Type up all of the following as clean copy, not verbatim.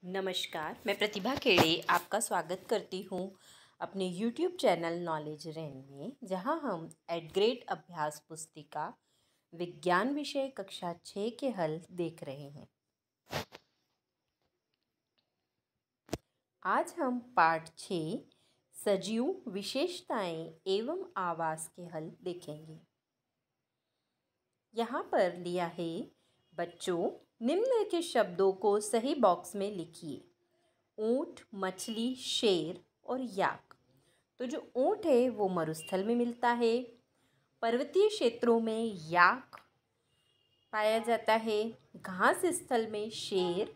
नमस्कार, मैं प्रतिभा खेड़े आपका स्वागत करती हूँ अपने YouTube चैनल नॉलेज रेन में, जहाँ हम एट ग्रेड अभ्यास पुस्तिका विज्ञान विषय कक्षा 6 के हल देख रहे हैं। आज हम पाठ 6 सजीव विशेषताएं एवं आवास के हल देखेंगे। यहाँ पर लिया है, बच्चों निम्नलिखित शब्दों को सही बॉक्स में लिखिए। ऊंट, मछली, शेर और याक। तो जो ऊंट है वो मरुस्थल में मिलता है, पर्वतीय क्षेत्रों में याक पाया जाता है, घास स्थल में शेर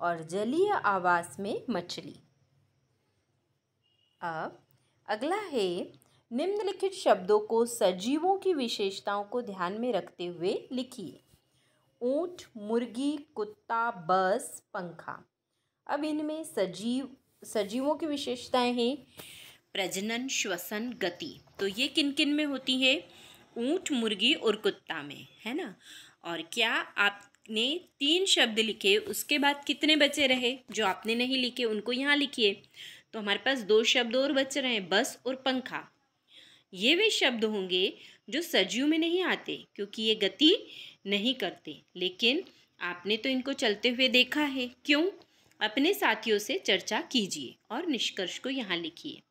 और जलीय आवास में मछली। अब अगला है, निम्नलिखित शब्दों को सजीवों की विशेषताओं को ध्यान में रखते हुए लिखिए। ऊंट, मुर्गी, कुत्ता, बस, पंखा। अब इनमें सजीवों की विशेषताएं हैं प्रजनन, श्वसन, गति। तो ये किन किन में होती है? ऊंट, मुर्गी और कुत्ता में, है ना। और क्या आपने 3 शब्द लिखे, उसके बाद कितने बचे रहे? जो आपने नहीं लिखे उनको यहाँ लिखिए। तो हमारे पास 2 शब्द और बच रहे हैं, बस और पंखा। ये वे शब्द होंगे जो सजीव में नहीं आते, क्योंकि ये गति नहीं करते, लेकिन आपने तो इनको चलते हुए देखा है। क्यों? अपने साथियों से चर्चा कीजिए और निष्कर्ष को यहाँ लिखिए।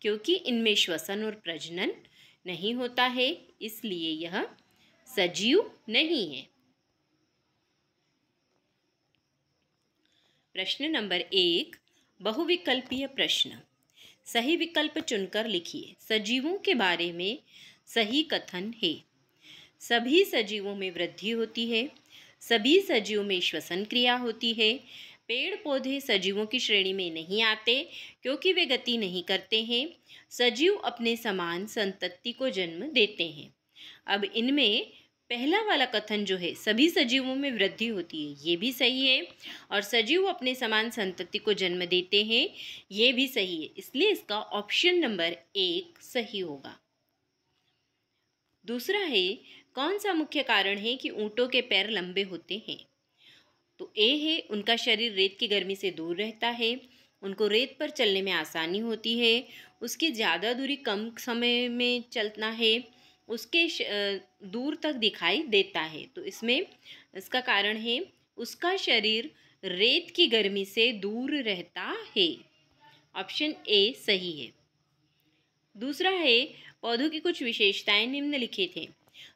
क्योंकि इनमें श्वसन और प्रजनन नहीं होता है, इसलिए यह सजीव नहीं है। प्रश्न नंबर 1, बहुविकल्पीय प्रश्न। सही विकल्प चुनकर लिखिए। सजीवों के बारे में सही कथन है। सभी सजीवों में वृद्धि होती है। सभी सजीवों में श्वसन क्रिया होती है। पेड़ पौधे सजीवों की श्रेणी में नहीं आते, क्योंकि वे गति नहीं करते हैं। सजीव अपने समान संतति को जन्म देते हैं। अब इनमें पहला वाला कथन जो है, सभी सजीवों में वृद्धि होती है, ये भी सही है। और सजीव अपने समान संतति को जन्म देते हैं, ये भी सही है। इसलिए इसका ऑप्शन नंबर 1 सही होगा। दूसरा है, कौन सा मुख्य कारण है कि ऊँटों के पैर लंबे होते हैं? तो ए है, उनका शरीर रेत की गर्मी से दूर रहता है, उनको रेत पर चलने में आसानी होती है, उसकी ज़्यादा दूरी कम समय में चलना है, उसके दूर तक दिखाई देता है। तो इसमें इसका कारण है, उसका शरीर रेत की गर्मी से दूर रहता है। ऑप्शन ए सही है। दूसरा है, पौधों की कुछ विशेषताएं निम्नलिखित हैं।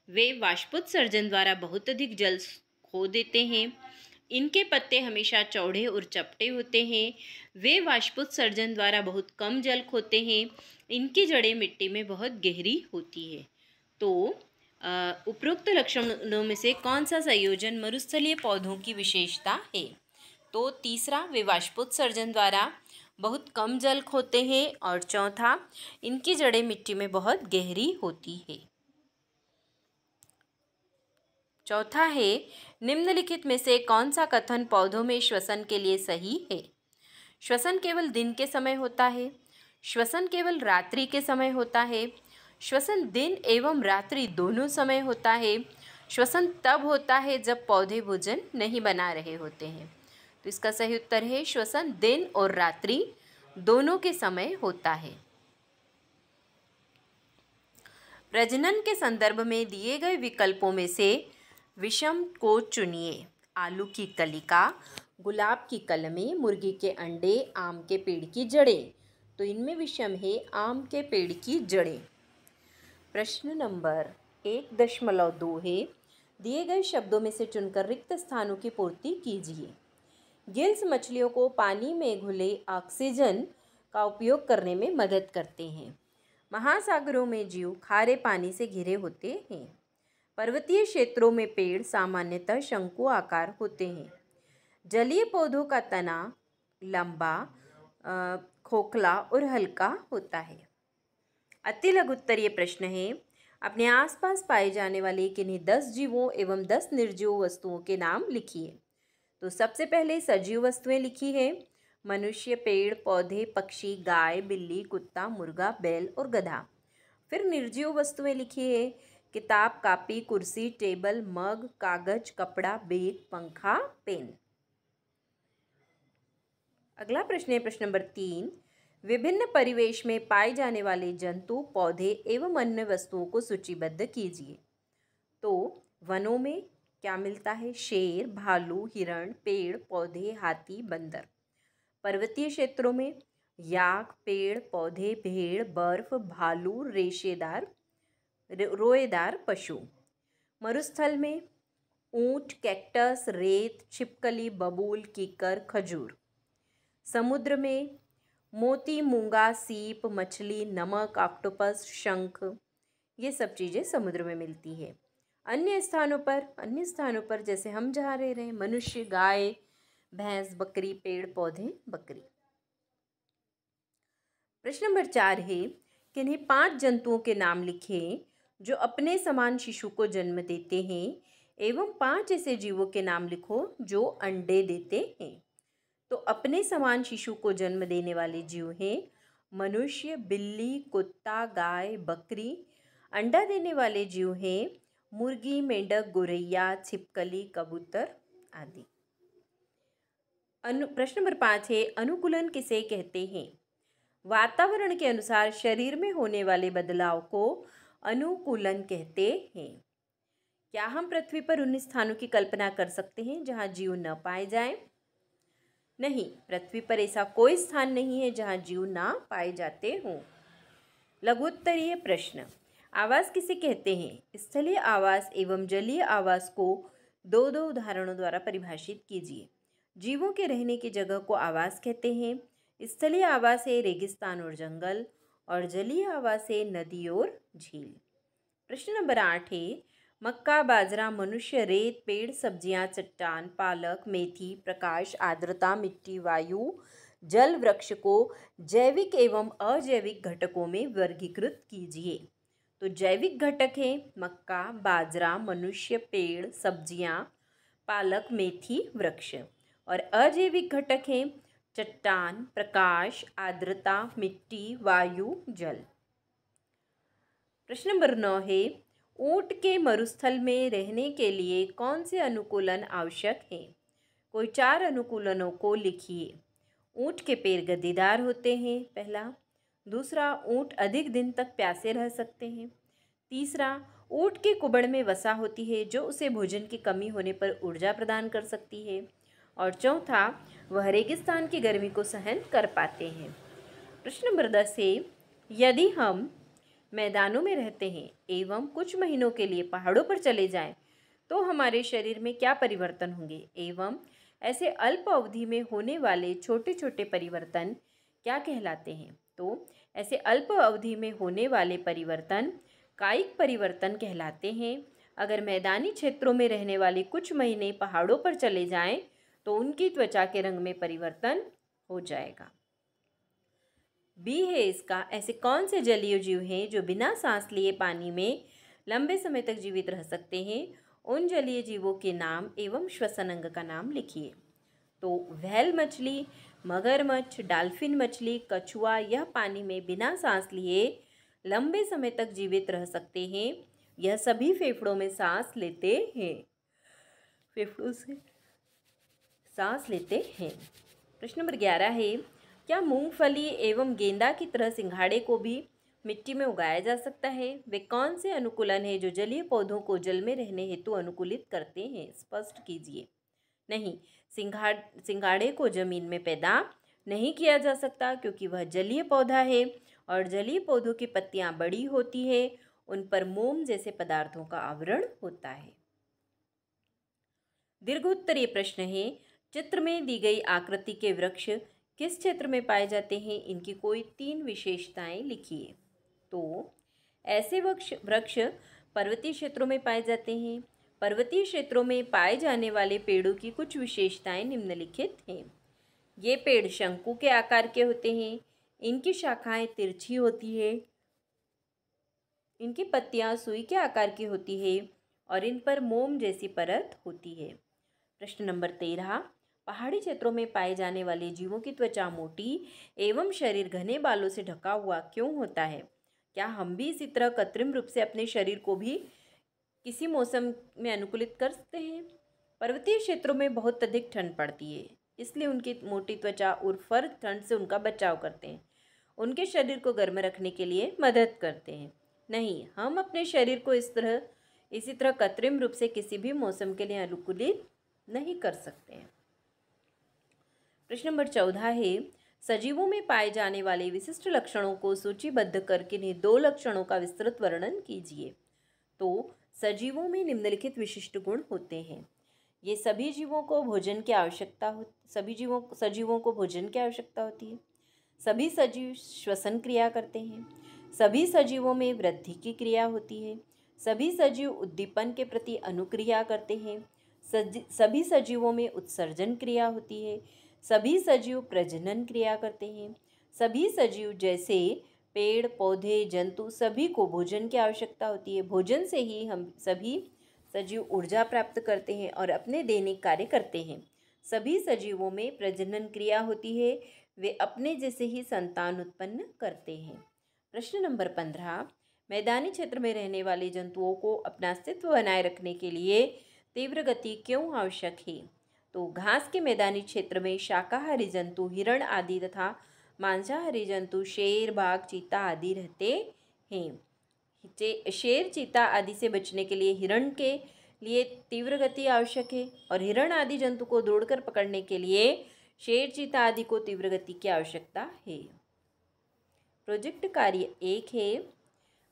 वे वाष्पोत्सर्जन द्वारा बहुत अधिक जल खो देते हैं। इनके पत्ते हमेशा चौड़े और चपटे होते हैं। वे वाष्पोत्सर्जन द्वारा बहुत कम जल खोते हैं। इनकी जड़ें मिट्टी में बहुत गहरी होती है। तो उपरोक्त लक्षणों में से कौन सा संयोजन मरुस्थलीय पौधों की विशेषता है? तो तीसरा, वे वाष्पोत्सर्जन द्वारा बहुत कम जल खोते हैं। और चौथा, इनकी जड़ें मिट्टी में बहुत गहरी होती है। चौथा है, निम्नलिखित में से कौन सा कथन पौधों में श्वसन के लिए सही है? श्वसन केवल दिन के समय होता है। श्वसन केवल रात्रि के समय होता है। श्वसन दिन एवं रात्रि दोनों समय होता है। श्वसन तब होता है जब पौधे भोजन नहीं बना रहे होते हैं। तो इसका सही उत्तर है, श्वसन दिन और रात्रि दोनों के समय होता है। प्रजनन के संदर्भ में दिए गए विकल्पों में से विषम को चुनिए। आलू की कलिका, गुलाब की कलमें, मुर्गी के अंडे, आम के पेड़ की जड़ें। तो इनमें विषम है आम के पेड़ की जड़ें। प्रश्न नंबर 1.2 है, दिए गए शब्दों में से चुनकर रिक्त स्थानों की पूर्ति कीजिए। गिल्स मछलियों को पानी में घुले ऑक्सीजन का उपयोग करने में मदद करते हैं। महासागरों में जीव खारे पानी से घिरे होते हैं। पर्वतीय क्षेत्रों में पेड़ सामान्यतः शंकु आकार होते हैं। जलीय पौधों का तना लंबा, खोखला और हल्का होता है। अति लघु उत्तरीय प्रश्न है, अपने आसपास पाए जाने वाले किन्हीं 10 जीवों एवं 10 निर्जीव वस्तुओं के नाम लिखिए। तो सबसे पहले सजीव वस्तुएं लिखी है, मनुष्य, पेड़ पौधे, पक्षी, गाय, बिल्ली, कुत्ता, मुर्गा, बैल और गधा। फिर निर्जीव वस्तुएं लिखी है, किताब, कापी, कुर्सी, टेबल, मग, कागज, कपड़ा, बैग, पंखा, पेन। अगला प्रश्न है प्रश्न नंबर 3। विभिन्न परिवेश में पाए जाने वाले जंतु, पौधे एवं अन्य वस्तुओं को सूचीबद्ध कीजिए। तो वनों में क्या मिलता है? शेर, भालू, हिरण, पेड़, पौधे, हाथी, बंदर। पर्वतीय क्षेत्रों में याक, पेड़, पौधे, भेड़, बर्फ, भालू, रोएदार पशु। मरुस्थल में ऊंट, कैक्टस, रेत, छिपकली, बबूल, कीकर, खजूर। समुद्र में मोती, मूंगा, सीप, मछली, नमक, ऑक्टोपस, शंख। ये सब चीज़ें समुद्र में मिलती है। अन्य स्थानों पर जैसे हम जहाँ रह रहे हैं, मनुष्य, गाय, भैंस, बकरी, पेड़, पौधे, बकरी। प्रश्न नंबर 4 है, किन्हीं 5 जंतुओं के नाम लिखें जो अपने समान शिशु को जन्म देते हैं, एवं 5 ऐसे जीवों के नाम लिखो जो अंडे देते हैं। तो अपने समान शिशु को जन्म देने वाले जीव हैं मनुष्य, बिल्ली, कुत्ता, गाय, बकरी। अंडा देने वाले जीव हैं मुर्गी, मेंढक, गोरैया, छिपकली, कबूतर आदि। प्रश्न नंबर 5 है, अनुकूलन किसे कहते हैं? वातावरण के अनुसार शरीर में होने वाले बदलाव को अनुकूलन कहते हैं। क्या हम पृथ्वी पर उन स्थानों की कल्पना कर सकते हैं जहां जीव न पाए जाएं? नहीं, पृथ्वी पर ऐसा कोई स्थान नहीं है जहां जीव ना पाए जाते हों। लघुत्तरीय प्रश्न, आवास किसे कहते हैं? स्थलीय आवास एवं जलीय आवास को दो उदाहरणों द्वारा परिभाषित कीजिए। जीवों के रहने की जगह को आवास कहते हैं। स्थलीय आवास है रेगिस्तान और जंगल, और जलीय आवास है नदी और झील। प्रश्न नंबर 8 है, मक्का, बाजरा, मनुष्य, रेत, पेड़, सब्जियां, चट्टान, पालक, मेथी, प्रकाश, आर्द्रता, मिट्टी, वायु, जल, वृक्ष को जैविक एवं अजैविक घटकों में वर्गीकृत कीजिए। तो जैविक घटक हैं मक्का, बाजरा, मनुष्य, पेड़, सब्जियां, पालक, मेथी, वृक्ष। और अजैविक घटक हैं चट्टान, प्रकाश, आर्द्रता, मिट्टी, वायु, जल। प्रश्न नंबर 9 है, ऊंट के मरुस्थल में रहने के लिए कौन से अनुकूलन आवश्यक हैं? कोई 4 अनुकूलनों को लिखिए। ऊंट के पैर गद्दीदार होते हैं, पहला। दूसरा, ऊंट अधिक दिन तक प्यासे रह सकते हैं। तीसरा, ऊंट के कुबड़ में वसा होती है जो उसे भोजन की कमी होने पर ऊर्जा प्रदान कर सकती है। और चौथा, वह रेगिस्तान की गर्मी को सहन कर पाते हैं। प्रश्न नंबर 10 है, यदि हम मैदानों में रहते हैं एवं कुछ महीनों के लिए पहाड़ों पर चले जाएं, तो हमारे शरीर में क्या परिवर्तन होंगे एवं ऐसे अल्प अवधि में होने वाले छोटे छोटे परिवर्तन क्या कहलाते हैं? तो ऐसे अल्प अवधि में होने वाले परिवर्तन कायिक परिवर्तन कहलाते हैं। अगर मैदानी क्षेत्रों में रहने वाले कुछ महीने पहाड़ों पर चले जाएं, तो उनकी त्वचा के रंग में परिवर्तन हो जाएगा। बी है इसका, ऐसे कौन से जलीय जीव हैं जो बिना सांस लिए पानी में लंबे समय तक जीवित रह सकते हैं? उन जलीय जीवों के नाम एवं श्वसन अंग का नाम लिखिए। तो व्हेल मछली, मगरमच्छ, डॉल्फिन मछली, कछुआ, यह पानी में बिना सांस लिए लंबे समय तक जीवित रह सकते हैं। यह सभी फेफड़ों में सांस लेते हैं, फेफड़ों से सांस लेते हैं। प्रश्न नंबर 11 है, क्या मूंगफली एवं गेंदा की तरह सिंघाड़े को भी मिट्टी में उगाया जा सकता है? वे कौन से अनुकूलन है जो जलीय पौधों को जल में रहने हेतु अनुकूलित करते हैं? स्पष्ट कीजिए। नहीं, सिंघाड़े को जमीन में पैदा नहीं किया जा सकता क्योंकि वह जलीय पौधा है और जलीय पौधों की पत्तियां बड़ी होती है, उन पर मोम जैसे पदार्थों का आवरण होता है। दीर्घोत्तरीय प्रश्न है, चित्र में दी गई आकृति के वृक्ष किस क्षेत्र में पाए जाते हैं? इनकी कोई 3 विशेषताएं लिखिए। तो ऐसे वृक्ष पर्वतीय क्षेत्रों में पाए जाते हैं। पर्वतीय क्षेत्रों में पाए जाने वाले पेड़ों की कुछ विशेषताएं निम्नलिखित हैं। ये पेड़ शंकु के आकार के होते हैं, इनकी शाखाएं तिरछी होती है, इनकी पत्तियां सुई के आकार की होती है और इन पर मोम जैसी परत होती है। प्रश्न नंबर 13, पहाड़ी क्षेत्रों में पाए जाने वाले जीवों की त्वचा मोटी एवं शरीर घने बालों से ढका हुआ क्यों होता है? क्या हम भी इसी तरह कृत्रिम रूप से अपने शरीर को भी किसी मौसम में अनुकूलित कर सकते हैं? पर्वतीय क्षेत्रों में बहुत अधिक ठंड पड़ती है, इसलिए उनकी मोटी त्वचा और फर ठंड से उनका बचाव करते हैं, उनके शरीर को गर्म रखने के लिए मदद करते हैं। नहीं, हम अपने शरीर को इसी तरह कृत्रिम रूप से किसी भी मौसम के लिए अनुकूलित नहीं कर सकते हैं। प्रश्न नंबर 14 है, सजीवों में पाए जाने वाले विशिष्ट लक्षणों को सूचीबद्ध करके इन्हें 2 लक्षणों का विस्तृत वर्णन कीजिए। तो सजीवों में निम्नलिखित विशिष्ट गुण होते हैं। ये सजीवों को भोजन की आवश्यकता होती है। सभी सजीव श्वसन क्रिया करते हैं। सभी सजीवों में वृद्धि की क्रिया होती है। सभी सजीव उद्दीपन के प्रति अनुक्रिया करते हैं। सभी सजीवों में उत्सर्जन क्रिया होती है। सभी सजीव प्रजनन क्रिया करते हैं। सभी सजीव जैसे पेड़ पौधे जंतु सभी को भोजन की आवश्यकता होती है। भोजन से ही हम सभी सजीव ऊर्जा प्राप्त करते हैं और अपने दैनिक कार्य करते हैं। सभी सजीवों में प्रजनन क्रिया होती है, वे अपने जैसे ही संतान उत्पन्न करते हैं। प्रश्न नंबर 15, मैदानी क्षेत्र में रहने वाले जंतुओं को अपना अस्तित्व बनाए रखने के लिए तीव्र गति क्यों आवश्यक है? तो घास के मैदानी क्षेत्र में शाकाहारी जंतु हिरण आदि तथा मांसाहारी जंतु शेर बाघ चीता आदि रहते हैं। शेर चीता आदि से बचने के लिए हिरण के लिए तीव्र गति आवश्यक है और हिरण आदि जंतु को दौड़कर पकड़ने के लिए शेर चीता आदि को तीव्र गति की आवश्यकता है। प्रोजेक्ट कार्य 1 है,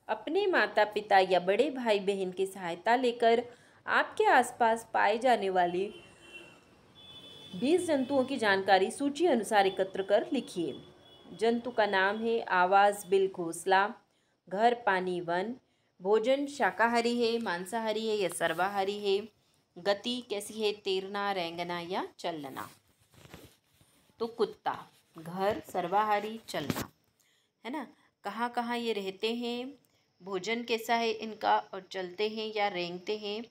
अपने माता पिता या बड़े भाई बहन की सहायता लेकर आपके आसपास पाए जाने वाले 20 जंतुओं की जानकारी सूची अनुसार एकत्र कर लिखिए। जंतु का नाम है, आवाज़ बिल घोंसला, घर पानी वन, भोजन शाकाहारी है मांसाहारी है या सर्वाहारी है, गति कैसी है तैरना रेंगना या चलना। तो कुत्ता, घर सर्वाहारी चलना, है ना। कहाँ कहाँ ये रहते हैं, भोजन कैसा है इनका, और चलते हैं या रेंगते हैं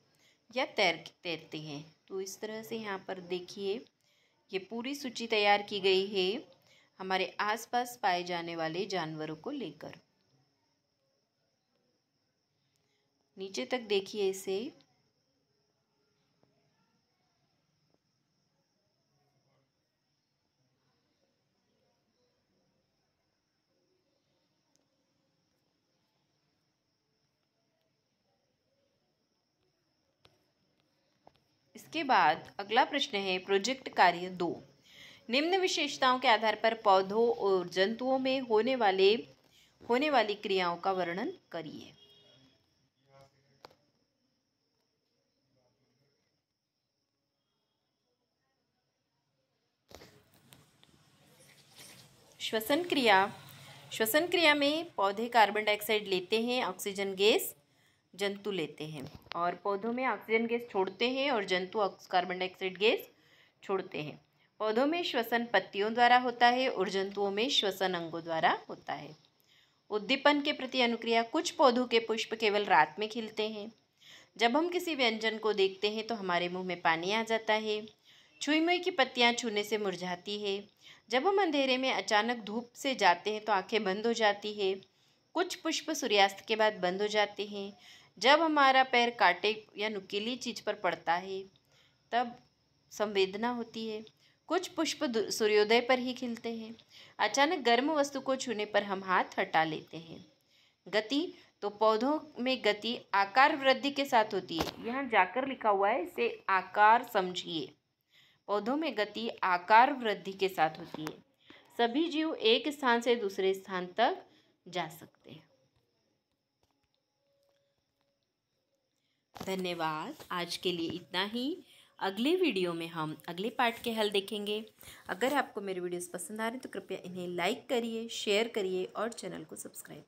या तैरते हैं। तो इस तरह से यहाँ पर देखिए ये पूरी सूची तैयार की गई है हमारे आसपास पाए जाने वाले जानवरों को लेकर। नीचे तक देखिए इसे। इसके बाद अगला प्रश्न है प्रोजेक्ट कार्य 2, निम्न विशेषताओं के आधार पर पौधों और जंतुओं में होने वाली क्रियाओं का वर्णन करिए। श्वसन क्रिया में पौधे कार्बन डाइऑक्साइड लेते हैं, ऑक्सीजन गैस जंतु लेते हैं, और पौधों में ऑक्सीजन गैस छोड़ते हैं और जंतु कार्बन डाइऑक्साइड गैस छोड़ते हैं। पौधों में श्वसन पत्तियों द्वारा होता है और जंतुओं में श्वसन अंगों द्वारा होता है। उद्दीपन के प्रति अनुक्रिया, कुछ पौधों के पुष्प केवल रात में खिलते हैं। जब हम किसी व्यंजन को देखते हैं तो हमारे मुंह में पानी आ जाता है। छुई मुई की पत्तियां छूने से मुरझाती है। जब हम अंधेरे में अचानक धूप से जाते हैं तो आंखें बंद हो जाती है। कुछ पुष्प सूर्यास्त के बाद बंद हो जाते हैं। जब हमारा पैर कांटे या नुकीली चीज पर पड़ता है तब संवेदना होती है। कुछ पुष्प सूर्योदय पर ही खिलते हैं। अचानक गर्म वस्तु को छूने पर हम हाथ हटा लेते हैं। गति, तो पौधों में गति आकार वृद्धि के साथ होती है। यहाँ जाकर लिखा हुआ है, इसे आकार समझिए। पौधों में गति आकार वृद्धि के साथ होती है। सभी जीव एक स्थान से दूसरे स्थान तक जा सकते हैं। धन्यवाद। आज के लिए इतना ही। अगले वीडियो में हम अगले पार्ट के हल देखेंगे। अगर आपको मेरे वीडियोस पसंद आ रहे हैं तो कृपया इन्हें लाइक करिए, शेयर करिए और चैनल को सब्सक्राइब